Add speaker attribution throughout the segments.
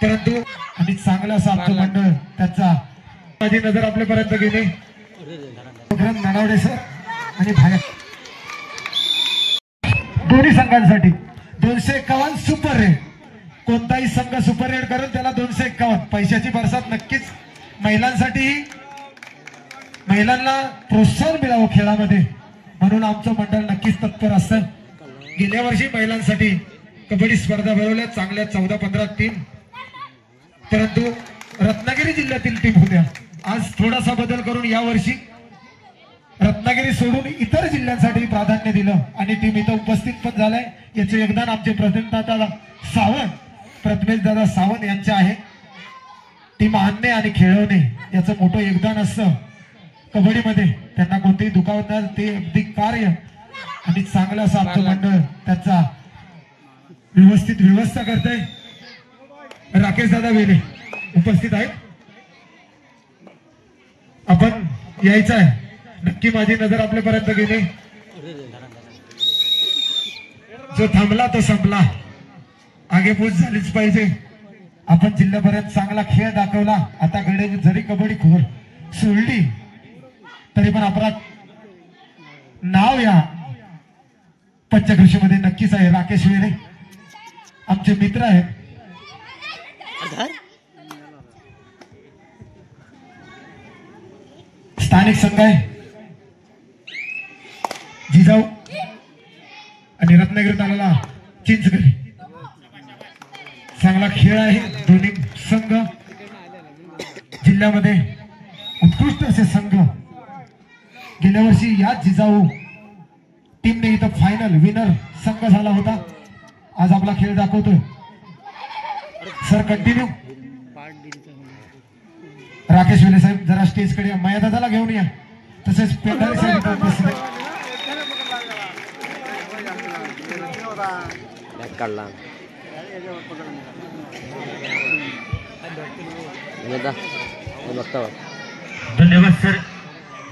Speaker 1: परंतु आणि चांगला असा आमचं मंडळ त्याचा माझी नजर आपल्यापर्यंत गेली नानावडे सर आणि भाया दोन्ही संघांसाठी 251 सुपर रेड. कोणताही संघ सुपर रेड करून त्याला 251 पैशाची बरसात नक्कीच. महिलांसाठी महिलांना प्रोत्साहन मिळावं खेळामध्ये म्हणून आमचं मंडळ नक्कीच तत्पर असतं. गेल्या वर्षी महिलांसाठी कबड्डी स्पर्धा भरवल्या चांगल्या 14-15 टीम, परंतु रत्नागिरी जिल्ह्यातील टीम होत्या. आज थोडासा बदल करून यावर्षी रत्नागिरी सोडून इतर जिल्ह्यांसाठी प्राधान्य दिलं आणि टीम इथं उपस्थित पण झालाय. याचे योगदान आमचे प्रथमेश दादा सावंत यांचे आहे. टीम आणणे आणि खेळवणे याचं मोठं योगदान असतं कबड्डीमध्ये. त्यांना कोणतेही दुखावणार ते अगदी कार्य आणि चांगलं असं आमचं मंडळ त्याचा व्यवस्थित व्यवस्था करतंय. राकेश दादा वेले उपस्थित आहेत. आपण यायचं आहे नक्की. माझी नजर आपल्यापर्यंत गेली. जो थांबला तो संपला. आगेपूस झालीच पाहिजे. आपण जिल्ह्यापर्यंत चांगला खेळ दाखवला. आता गडे जरी कबड्डी खोर सोडली तरी पण आपला नाव या पंचकृषीमध्ये नक्कीच आहे. राकेश वेले आमचे मित्र आहेत. स्थानिक संघ आहे जिजाऊ आणि रत्नागिरी तालुका चिंचगडी. चांगला खेळ आहे. दोन्ही संघ जिल्ह्यामध्ये उत्कृष्ट असे संघ. गेल्या वर्षी या जिजाऊ टीमने इथं फायनल विनर संघ झाला होता. आज आपला खेळ दाखवतोय. Sir continue. राकेश वेले साहेब जरा स्टेज कडे माया दादाला घेऊन या. तसेच पेंढारे साहेब उपस्थित आहेत.
Speaker 2: धन्यवाद सर.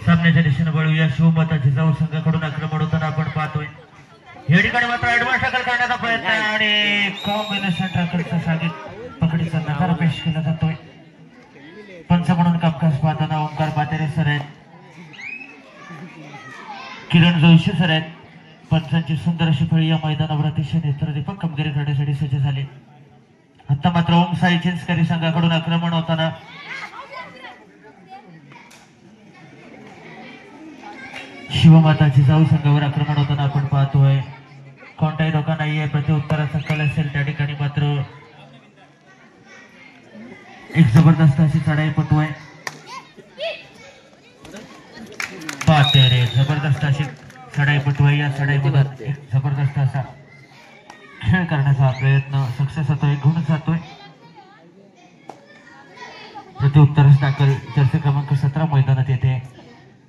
Speaker 2: सामन्याच्या दिशेने वळूया. शिवमाता जिजाऊ संघाकडून आक्रमण होताना आपण पाहतोय. या ठिकाणी मात्र ऍडव्हान्स टॅकल करण्याचा प्रयत्न आणि कॉम्बिनेशन टॅकलचा सागित पकडीचा नकार पेश केला जातोय. पंच म्हणून कामकाज पाहताना ओंकार पातेरे सर आहेत, किरण जोशी सर आहेत. पंचांची सुंदर अशी फळी या मैदानावर अतिशय नेत्रदीपक कामगिरी करण्यासाठी सज्ज झाली. आता मात्र ओम साई चिंचकरी संघाकडून आक्रमण होताना शिवमाता जिजाऊ संघावर आक्रमण होताना आपण पाहतोय. कोणताही धोका नाहीये. प्रत्युत्तराचा कल असेल त्या ठिकाणी मात्र एक जबरदस्त अशी चढाई पटूय. पातेरे जबरदस्त अशी चढाई पटूय. या चढाईमध्ये जबरदस्त असा खेळ करण्याचा प्रयत्न सक्सेस होतोय. गुण जातोय. प्रत्युत्तरास दाखल जर्सी क्रमांक 17 मैदानात येते.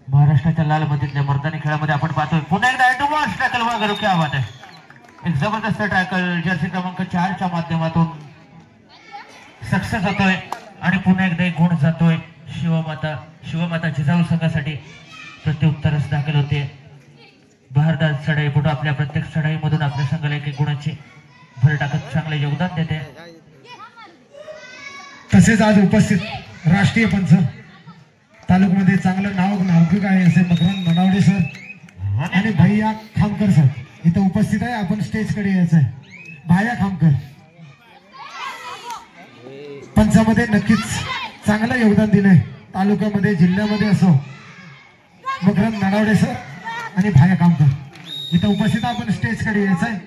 Speaker 2: महाराष्ट्राच्या लाल मातीतल्या मर्दानी खेळामध्ये आपण पाहतोय पुन्हा एकदा ऍडव्हान्स टॅकल वगैरे क्या बात आहे. एक जबरदस्त टॅकल जर्सी क्रमांक 4च्या माध्यमातून सक्सेस होतोय आणि पुन्हा एकदा एक गुण जातोय शिवमाता जिजाऊ संघासाठी. प्रत्युत्तरच दाखल होते. बहारदार चढाईपटू आपल्या प्रत्येक चढाईमधून आपल्या संघाला एक गुणाची भर टाकत चांगले योगदान देते.
Speaker 1: तसेच आज उपस्थित राष्ट्रीय पंच तालुक्यामध्ये चांगलं नावलौकिक आहे असे मकरंद मनावडे सर आणि भैया खामकर सर इथं उपस्थित आहे. आपण स्टेज कडे यायचं आहे. भाया खामकर पंचामध्ये नक्कीच चांगलं योगदान दिलंय. तालुक्यामध्ये जिल्ह्यामध्ये असो मकरंद मनावडे सर आणि भाया खामकर इथं उपस्थित. आपण स्टेज कडे यायचं आहे.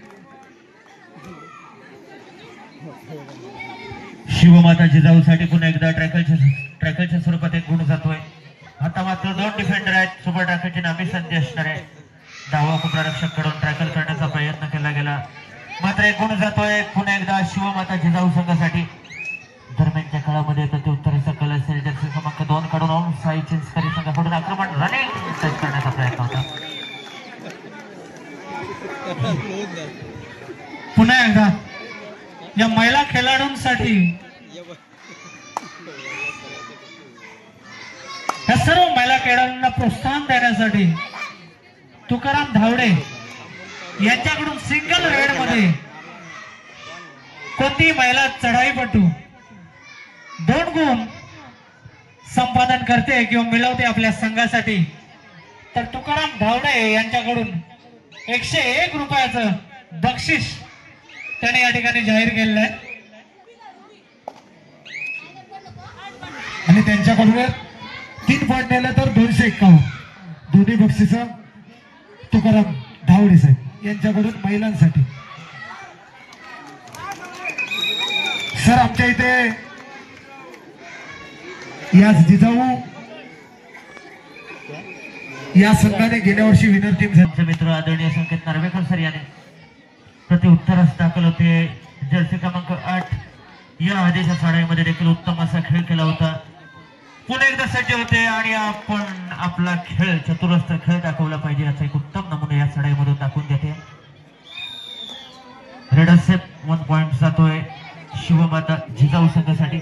Speaker 2: शिवमाता जिजाऊसाठी पुन्हा एकदा ट्रॅकलच्या स्वरूपात एक गुण जातोय. आता मात्र 2 डिफेंडर आहेत. सुपर ट्रॅकलची नामी संधी असणार आहे. धावा उपरक्षक कडून ट्रॅकल करण्याचा प्रयत्न केला गेला मात्र एक गुण जातोय पुन्हा एकदा शिवमाता जिजाऊ संघासाठी. दरम्यानच्या काळामध्ये प्रत्युत्तराचा कल असेल जर्सी क्रमांक 2 कडून ओम साई चिंचकरी संघाकडून आक्रमण रनिंग टच करण्याचा प्रयत्न होता.
Speaker 3: पुन्हा एकदा या महिला खेळाडूंसाठी या सर्व महिला खेळाडूंना प्रोत्साहन देण्यासाठी तुकाराम धावडे यांच्याकडून सिंगल रेड मध्ये कोणती महिला चढाईपटू 2 गुण संपादन करते किंवा मिळवते आपल्या संघासाठी, तर तुकाराम धावडे यांच्याकडून 101 रुपयाचं बक्षीस त्याने या ठिकाणी जाहीर केलेलं आहे.
Speaker 1: आणि त्यांच्याकडून 3 पॉईंट नेले तर 251. दोन्ही बक्षीस तुकाराम धावडे साहेब यांच्याकडून महिलांसाठी. सर आमच्या इथे याच जिजाऊ या संघाने गेल्या वर्षी विनर टीम
Speaker 2: आमचे मित्र आदरणीय संकेत नार्वेकर सर याने प्रति उत्तरास दाखल होते. जर्सी क्रमांक 8 या आधीच्या साड्यामध्ये देखील उत्तम असा खेळ केला होता. पुन्हा एकदा सज्ज होते आणि आपण आपला खेळ चतुरस्त्र खेळ दाखवला पाहिजे याचा एक उत्तम नमुना या साड्यामधून दाखवून देते. रेडसेप 1 पॉइंट जातोय शिवमाता जिजाऊ संघासाठी.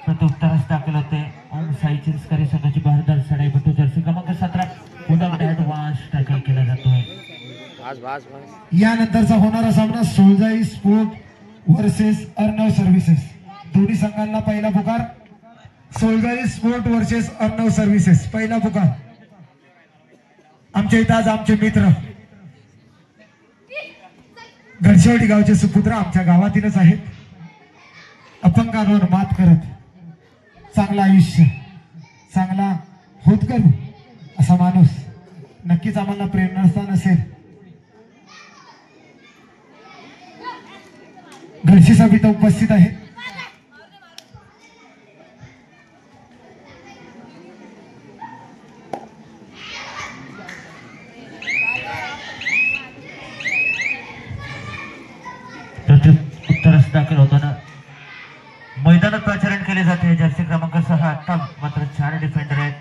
Speaker 2: प्रति उत्तरास दाखल होते ओम साई चिंचकरी संघाची बहारदार साड्यापटू जर्सी क्रमांक 17 पुन्हा ऍडव्हान्स टॅकल केला जातोय.
Speaker 1: यानंतरचा होणारा सामना सोलजाई स्पोर्ट वर्सेस अर्णव सर्व्हिसेस. दोन्ही संघांना पहिला पुकार. सोलजाई स्पोर्ट वर्सेस अर्णव सर्व्हिसेस पहिला पुकार. आमच्या इथं आज आमचे मित्र घरशेवाडी गावचे सुपुत्र आमच्या गावातीलच आहेत. अपंगांवर मात करत चांगलं आयुष्य चांगला होत करू असा माणूस नक्कीच आम्हाला प्रेरणास्थान असेल. घरशी साहेब इथं उपस्थित आहेत.
Speaker 2: उत्तरच दाखल होताना मैदानात प्रचारण केले जाते. जर्सी क्रमांक 6 आता मात्र 4 डिफेंडर आहेत.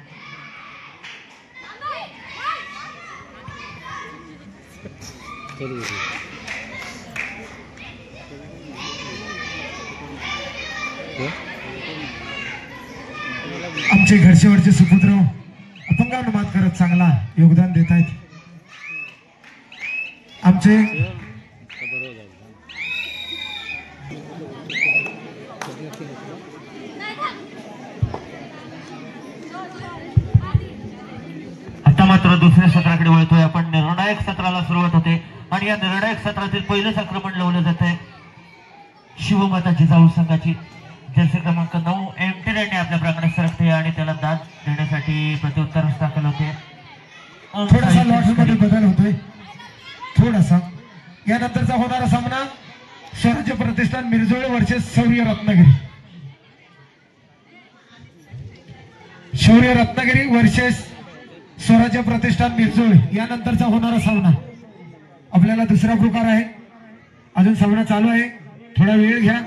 Speaker 1: आमचे घरचेवरचे सुपुत्र अपंगावर मात करत चांगला योगदान देत आहेत. आमचे
Speaker 2: आता मात्र दुसऱ्या सत्राकडे वळतोय आपण. निर्णायक सत्राला सुरुवात होते आणि या निर्णायक सत्रातील पहिलंच आक्रमण लावलं जात आहे शिवमाता जिजाऊ संघाची. जर्सी क्रमांक 9 एमटी आपल्या प्रांगणात सरकते आणि त्याला दाद देण्यासाठी प्रत्युत्तरास दाखल होते.
Speaker 1: थोडासा लॉटमध्ये बदल होतोय थोडासा. यानंतरचा होणारा सामना स्वराज्य प्रतिष्ठान मिरजोळे वर्सेस शौर्य रत्नागिरी. शौर्य रत्नागिरी वर्सेस स्वराज्य प्रतिष्ठान मिरजोळे यानंतरचा होणारा सामना. आपल्याला दुसरा प्रकार आहे. अजून सामना चालू आहे. थोडा वेळ घ्या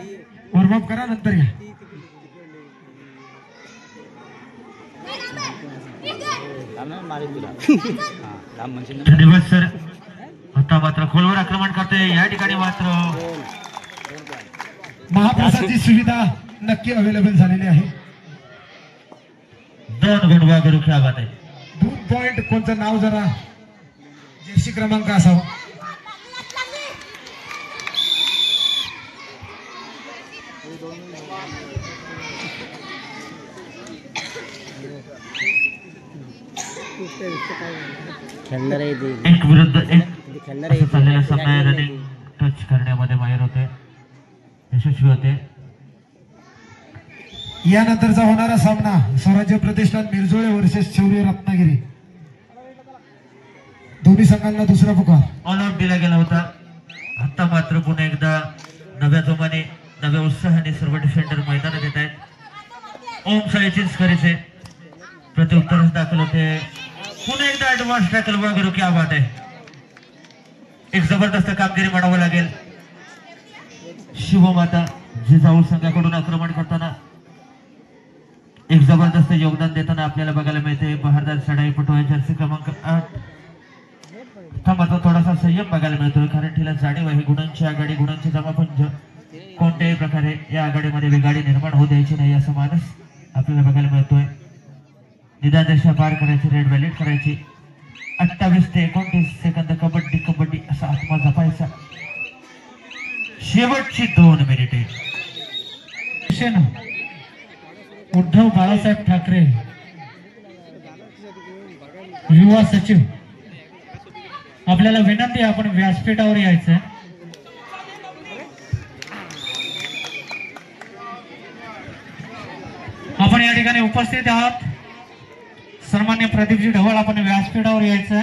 Speaker 1: वॉर्मअप करा नंतर या.
Speaker 2: धन्यवाद सर. आता मात्र खोलवर आक्रमण करते. या ठिकाणी मात्र
Speaker 1: महाप्रसादची सुविधा नक्की अवेलेबल झालेली आहे.
Speaker 2: 2 गुण वागरू क्या बात आहे.
Speaker 1: 2 पॉइंट कोणतं नाव जरा जर्सी क्रमांक असावं.
Speaker 2: एक विरुद्ध एक असं चाललेला सामना रनिंग टच करण्यामध्ये माहिर होते यशस्वी होते.
Speaker 1: यानंतरचा होणारा सामना स्वराज्य प्रतिष्ठान मिरजोळे वर्सेस शौर्य रत्नागिरी. दोन्ही संघांना दुसरा पुकार.
Speaker 2: ऑल आउट दिला गेला होता. आता मात्र पुन्हा एकदा नव्या जोमाने नव्या उत्साहाने सर्व डिफेंडर मैदानात येत आहेत. ओम साई चिंचकरीचे प्रत्युत्तरच दाखल होते. पुन्हा एकदा ऍडव्हान्स टॅकल वगैरे क्या बात आहे. एक जबरदस्त कामगिरी म्हणावं लागेल. शिवमाता जिजाऊ संघाकडून आक्रमण करताना एक जबरदस्त योगदान देताना आपल्याला बघायला मिळते बहारदार सडाईपटू आहे जर्सी क्रमांक 8. मात्र थोडासा संयम बघायला मिळतोय कारण तिला जाणीव आहे गुणांची आघाडी गुणांची जमापुंज कोणत्याही प्रकारे या आघाडीमध्ये बिघाडी निर्माण होऊ द्यायची नाही असा मानस आपल्याला बघायला मिळतोय. निदादेशा पार करायची रेड व्हॅलिड करायची. 28 ते 29 सेकंद कबड्डी कबड्डी असा आत्मा जपायचा. शेवटची 2 मिनिटे.
Speaker 3: उद्धव बाळासाहेब ठाकरे युवा सचिव, आपल्याला विनंती आहे आपण व्यासपीठावर यायचं. आपण या ठिकाणी उपस्थित आहात. सन्मान्य प्रदीपजी ढवळ, आपण व्यासपीठावर यायचं.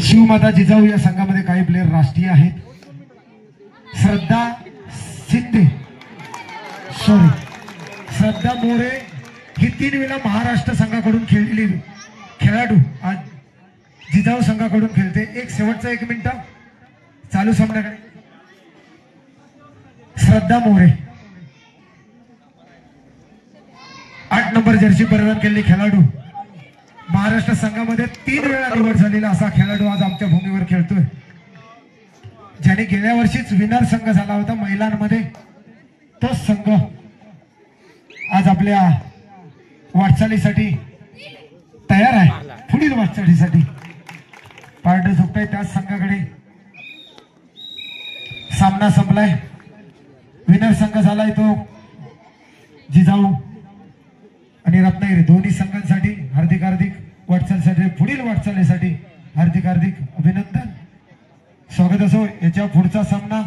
Speaker 1: शिवमाता जिजाऊ या संघामध्ये काही प्लेयर राष्ट्रीय आहेत. श्रद्धा शिंदे, श्रद्धा मोरे ही 3 वेळा महाराष्ट्र संघाकडून खेळलेली खेळाडू आज जिजाऊ संघाकडून खेळते. एक शेवटचा 1 मिनिट चालू सामन्याकडे. श्रद्धा मोरे 8 नंबर जर्सी परिधान केलेली खेळाडू, महाराष्ट्र संघामध्ये 3 वेळा निवड झालेला असा खेळाडू आज आमच्या भूमीवर खेळतोय. ज्याने गेल्या वर्षीच विनर संघ झाला होता महिलांमध्ये, तो संघ आज आपल्या वाटचालीसाठी तयार आहे. पुढील वाटचालीसाठी पारडं झोपताय त्याच संघाकडे. सामना संपलाय. विनर संघ झालाय तो जिजाऊ आणि रत्नागिरी. दोन्ही संघांसाठी हार्दिक वाटचालीसाठी, पुढील वाटचालीसाठी हार्दिक अभिनंदन, स्वागत असो. याच्या पुढचा सामना